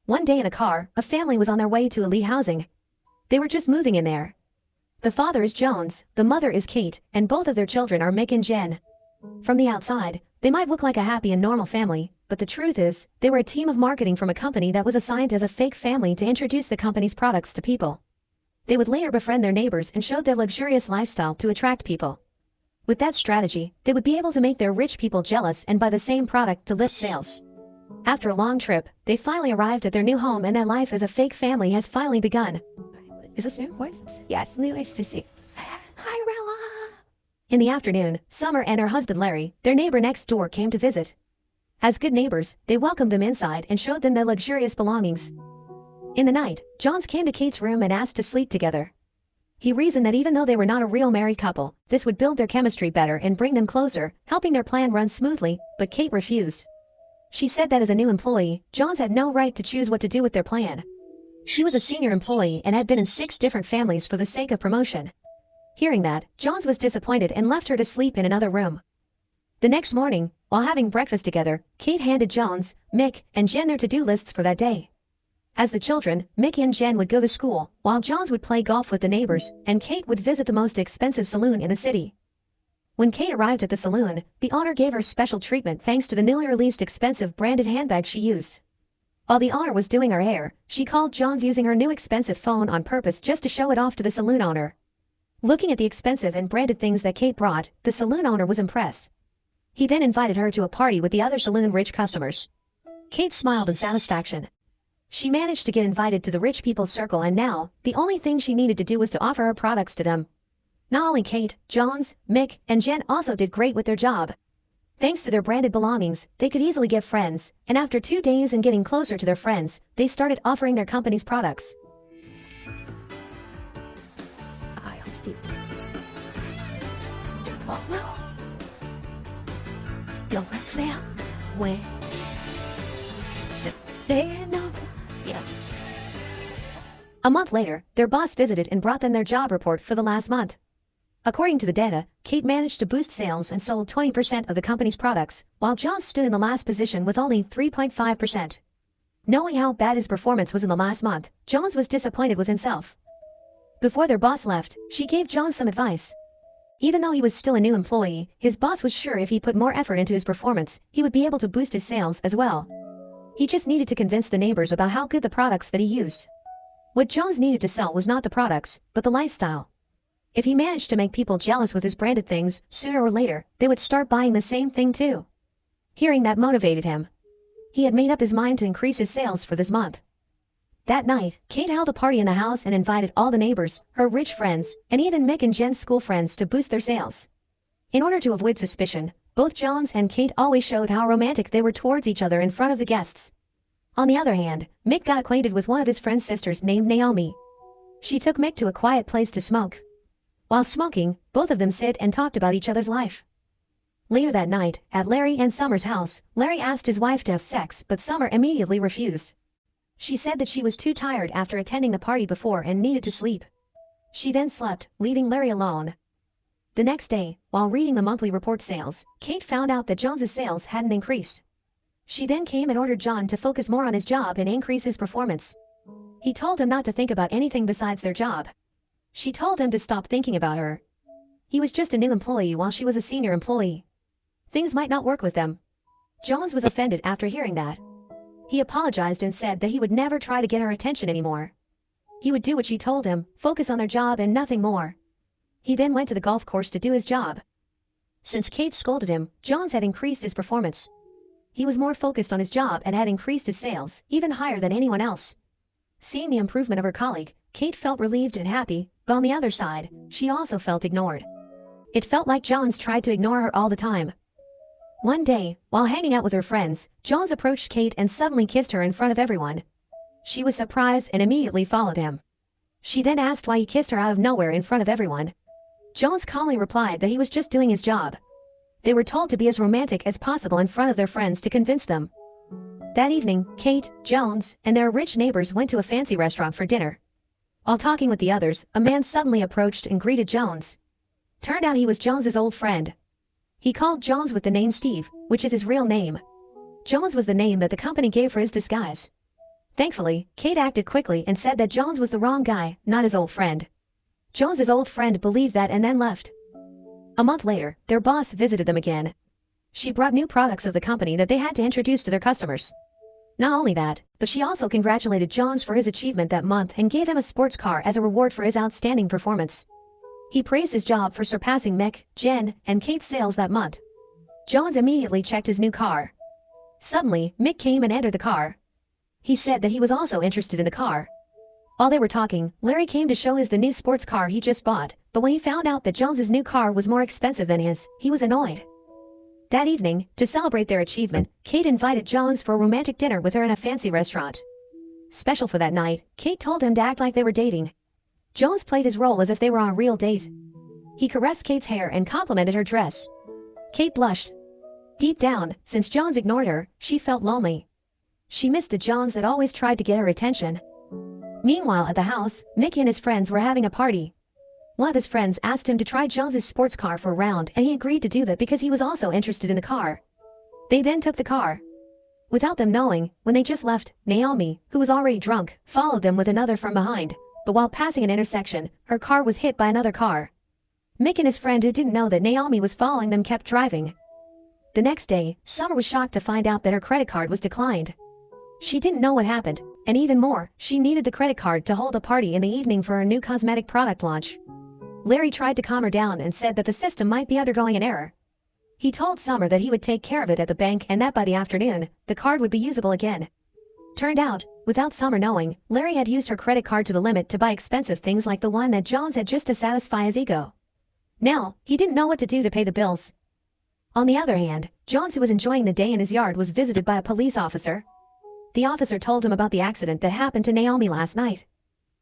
One day in a car, a family was on their way to elite housing. They were just moving in there. The father is Jones, the mother is Kate, and both of their children are Mick and Jen. From the outside, they might look like a happy and normal family, but the truth is, they were a team of marketing from a company that was assigned as a fake family to introduce the company's products to people. They would later befriend their neighbors and showed their luxurious lifestyle to attract people. With that strategy, they would be able to make their rich people jealous and buy the same product to lift sales. After a long trip, they finally arrived at their new home and their life as a fake family has finally begun. Is this new voice? Yes, lavish to see. Hi, Rella. In the afternoon, Summer and her husband Larry, their neighbor next door, came to visit. As good neighbors, they welcomed them inside and showed them their luxurious belongings. In the night, Jones came to Kate's room and asked to sleep together. He reasoned that even though they were not a real married couple, this would build their chemistry better and bring them closer, helping their plan run smoothly, but Kate refused. She said that as a new employee, Jones had no right to choose what to do with their plan. She was a senior employee and had been in 6 different families for the sake of promotion. Hearing that, Jones was disappointed and left her to sleep in another room. The next morning, while having breakfast together, Kate handed Jones, Mick, and Jen their to-do lists for that day. As the children, Mick and Jen would go to school, while Jones would play golf with the neighbors, and Kate would visit the most expensive saloon in the city. When Kate arrived at the saloon, the owner gave her special treatment thanks to the newly released expensive branded handbag she used. While the owner was doing her hair, she called Jones using her new expensive phone on purpose just to show it off to the saloon owner. Looking at the expensive and branded things that Kate brought, the saloon owner was impressed. He then invited her to a party with the other saloon-rich customers. Kate smiled in satisfaction. She managed to get invited to the rich people's circle, and now, the only thing she needed to do was to offer her products to them. Not only Kate, Jones, Mick, and Jen also did great with their job. Thanks to their branded belongings, they could easily get friends, and after 2 days and getting closer to their friends, they started offering their company's products. I am Steve. No. Don't let them win. Yeah. A month later, their boss visited and brought them their job report for the last month. According to the data, Kate managed to boost sales and sold 20% of the company's products, while Jones stood in the last position with only 3.5%. Knowing how bad his performance was in the last month, Jones was disappointed with himself. Before their boss left, she gave Jones some advice. Even though he was still a new employee, his boss was sure if he put more effort into his performance, he would be able to boost his sales as well. He just needed to convince the neighbors about how good the products that he used. What Jones needed to sell was not the products, but the lifestyle. If he managed to make people jealous with his branded things, sooner or later, they would start buying the same thing too. Hearing that motivated him. He had made up his mind to increase his sales for this month. That night, Kate held a party in the house and invited all the neighbors, her rich friends, and even Mick and Jen's school friends to boost their sales. In order to avoid suspicion, both Jones and Kate always showed how romantic they were towards each other in front of the guests. On the other hand, Mick got acquainted with one of his friend's sisters named Naomi. She took Mick to a quiet place to smoke. While smoking, both of them sit and talked about each other's life. Later that night, at Larry and Summer's house, Larry asked his wife to have sex, but Summer immediately refused. She said that she was too tired after attending the party before and needed to sleep. She then slept, leaving Larry alone. The next day, while reading the monthly report sales, Kate found out that Jones's sales hadn't increased. She then came and ordered John to focus more on his job and increase his performance. He told him not to think about anything besides their job. She told him to stop thinking about her. He was just a new employee while she was a senior employee. Things might not work with them. Jones was offended after hearing that. He apologized and said that he would never try to get her attention anymore. He would do what she told him, focus on their job and nothing more. He then went to the golf course to do his job. Since Kate scolded him, Jones had increased his performance. He was more focused on his job and had increased his sales, even higher than anyone else. Seeing the improvement of her colleague, Kate felt relieved and happy, but on the other side, she also felt ignored. It felt like Jones tried to ignore her all the time. One day, while hanging out with her friends, Jones approached Kate and suddenly kissed her in front of everyone. She was surprised and immediately followed him. She then asked why he kissed her out of nowhere in front of everyone. Jones calmly replied that he was just doing his job. They were told to be as romantic as possible in front of their friends to convince them. That evening, Kate, Jones, and their rich neighbors went to a fancy restaurant for dinner. While talking with the others, a man suddenly approached and greeted Jones. Turned out he was Jones's old friend. He called Jones with the name Steve, which is his real name. Jones was the name that the company gave for his disguise. Thankfully, Kate acted quickly and said that Jones was the wrong guy, not his old friend. Jones's old friend believed that and then left. A month later, their boss visited them again. She brought new products of the company that they had to introduce to their customers. Not only that, but she also congratulated Jones for his achievement that month and gave him a sports car as a reward for his outstanding performance. He praised his job for surpassing Mick, Jen, and Kate's sales that month. Jones immediately checked his new car. Suddenly, Mick came and entered the car. He said that he was also interested in the car. While they were talking, Larry came to show his the new sports car he just bought, but when he found out that Jones's new car was more expensive than his, he was annoyed. That evening, to celebrate their achievement, Kate invited Jones for a romantic dinner with her in a fancy restaurant. Special for that night, Kate told him to act like they were dating. Jones played his role as if they were on a real date. He caressed Kate's hair and complimented her dress. Kate blushed. Deep down, since Jones ignored her, she felt lonely. She missed the Jones that always tried to get her attention. Meanwhile at the house, Mick and his friends were having a party. One of his friends asked him to try Jones's sports car for a round and he agreed to do that because he was also interested in the car. They then took the car. Without them knowing, when they just left, Naomi, who was already drunk, followed them with another from behind, but while passing an intersection, her car was hit by another car. Mick and his friend who didn't know that Naomi was following them kept driving. The next day, Summer was shocked to find out that her credit card was declined. She didn't know what happened, and even more, she needed the credit card to hold a party in the evening for her new cosmetic product launch. Larry tried to calm her down and said that the system might be undergoing an error. He told Summer that he would take care of it at the bank and that by the afternoon, the card would be usable again. Turned out, without Summer knowing, Larry had used her credit card to the limit to buy expensive things like the one that Jones had just to satisfy his ego. Now, he didn't know what to do to pay the bills. On the other hand, Jones, who was enjoying the day in his yard, was visited by a police officer. The officer told him about the accident that happened to Naomi last night.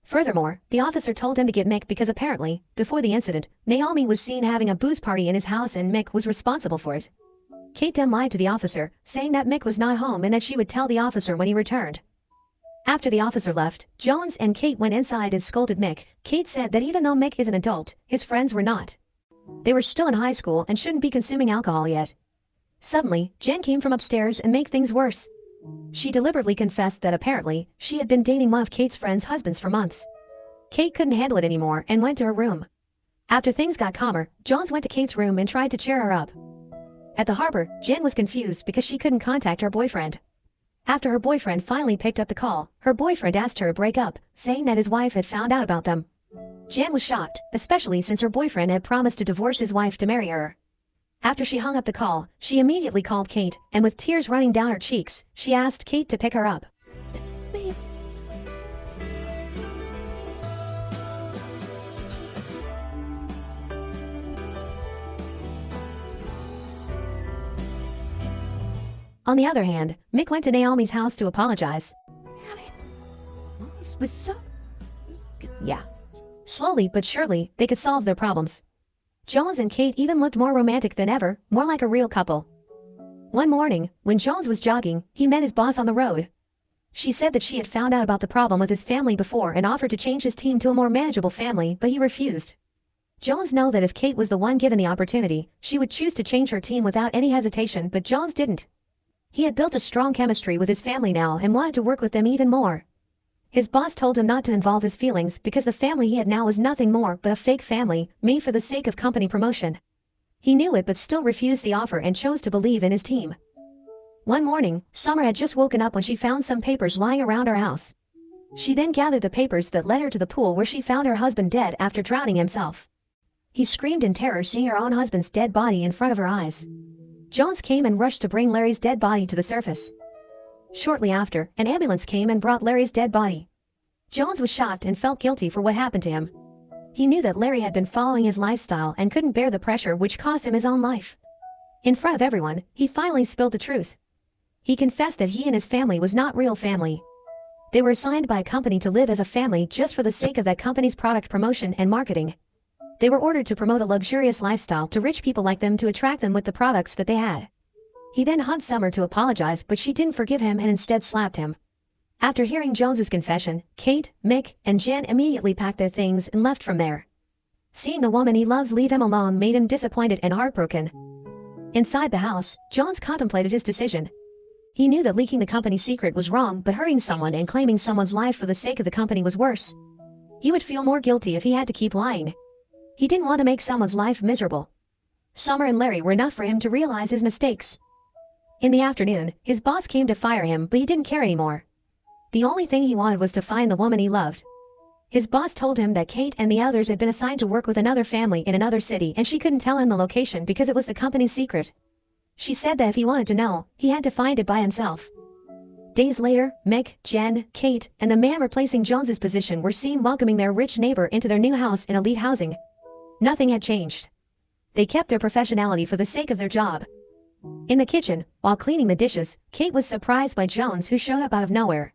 Furthermore, the officer told him to get Mick because apparently, before the incident, Naomi was seen having a booze party in his house and Mick was responsible for it. Kate then lied to the officer, saying that Mick was not home and that she would tell the officer when he returned. After the officer left, Jones and Kate went inside and scolded Mick. Kate said that even though Mick is an adult, his friends were not. They were still in high school and shouldn't be consuming alcohol yet. Suddenly, Jen came from upstairs and made things worse. She deliberately confessed that apparently, she had been dating one of Kate's friends' husbands for months. Kate couldn't handle it anymore and went to her room. After things got calmer, Jones went to Kate's room and tried to cheer her up. At the harbor, Jen was confused because she couldn't contact her boyfriend. After her boyfriend finally picked up the call, her boyfriend asked her to break up, saying that his wife had found out about them. Jen was shocked, especially since her boyfriend had promised to divorce his wife to marry her. After she hung up the call, she immediately called Kate, and with tears running down her cheeks, she asked Kate to pick her up. Please. On the other hand, Mick went to Naomi's house to apologize. This was so... Yeah. Slowly but surely, they could solve their problems. Jones and Kate even looked more romantic than ever, more like a real couple. One morning, when Jones was jogging, he met his boss on the road. She said that she had found out about the problem with his family before and offered to change his team to a more manageable family, but he refused. Jones knew that if Kate was the one given the opportunity, she would choose to change her team without any hesitation, but Jones didn't. He had built a strong chemistry with his family now and wanted to work with them even more. His boss told him not to involve his feelings because the family he had now was nothing more but a fake family, made for the sake of company promotion. He knew it but still refused the offer and chose to believe in his team. One morning, Summer had just woken up when she found some papers lying around her house. She then gathered the papers that led her to the pool where she found her husband dead after drowning himself. He screamed in terror seeing her own husband's dead body in front of her eyes. Jones came and rushed to bring Larry's dead body to the surface. Shortly after, an ambulance came and brought Larry's dead body. Jones was shocked and felt guilty for what happened to him. He knew that Larry had been following his lifestyle and couldn't bear the pressure which cost him his own life. In front of everyone, he finally spilled the truth. He confessed that he and his family was not real family. They were assigned by a company to live as a family just for the sake of that company's product promotion and marketing. They were ordered to promote a luxurious lifestyle to rich people like them to attract them with the products that they had. He then hugged Summer to apologize, but she didn't forgive him and instead slapped him. After hearing Jones's confession, Kate, Mick, and Jen immediately packed their things and left from there. Seeing the woman he loves leave him alone made him disappointed and heartbroken. Inside the house, Jones contemplated his decision. He knew that leaking the company's secret was wrong, but hurting someone and claiming someone's life for the sake of the company was worse. He would feel more guilty if he had to keep lying. He didn't want to make someone's life miserable. Summer and Larry were enough for him to realize his mistakes. In the afternoon, his boss came to fire him, but he didn't care anymore. The only thing he wanted was to find the woman he loved. His boss told him that Kate and the others had been assigned to work with another family in another city, and she couldn't tell him the location because it was the company's secret. She said that if he wanted to know, he had to find it by himself. Days later, Mick, Jen, Kate, and the man replacing Jones's position were seen welcoming their rich neighbor into their new house in elite housing. Nothing had changed. They kept their professionality for the sake of their job. In the kitchen, while cleaning the dishes, Kate was surprised by Jones, who showed up out of nowhere.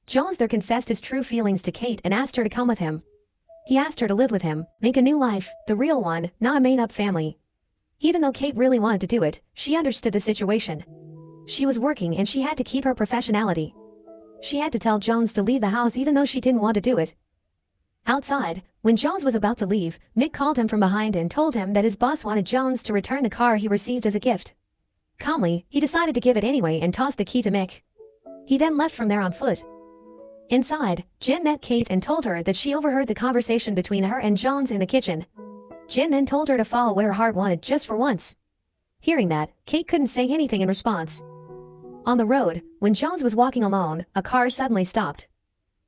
Jones there confessed his true feelings to Kate and asked her to come with him. He asked her to live with him, make a new life, the real one, not a made-up family. Even though Kate really wanted to do it, she understood the situation. She was working and she had to keep her professionality. She had to tell Jones to leave the house even though she didn't want to do it. Outside, when Jones was about to leave, Mick called him from behind and told him that his boss wanted Jones to return the car he received as a gift. Calmly, he decided to give it anyway and tossed the key to Mick. He then left from there on foot. Inside, Jen met Kate and told her that she overheard the conversation between her and Jones in the kitchen. Jen then told her to follow what her heart wanted just for once. Hearing that, Kate couldn't say anything in response. On the road, when Jones was walking alone, a car suddenly stopped.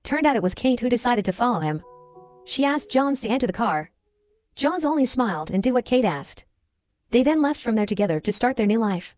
Turned out it was Kate who decided to follow him. She asked Jones to enter the car. Jones only smiled and did what Kate asked. They then left from there together to start their new life.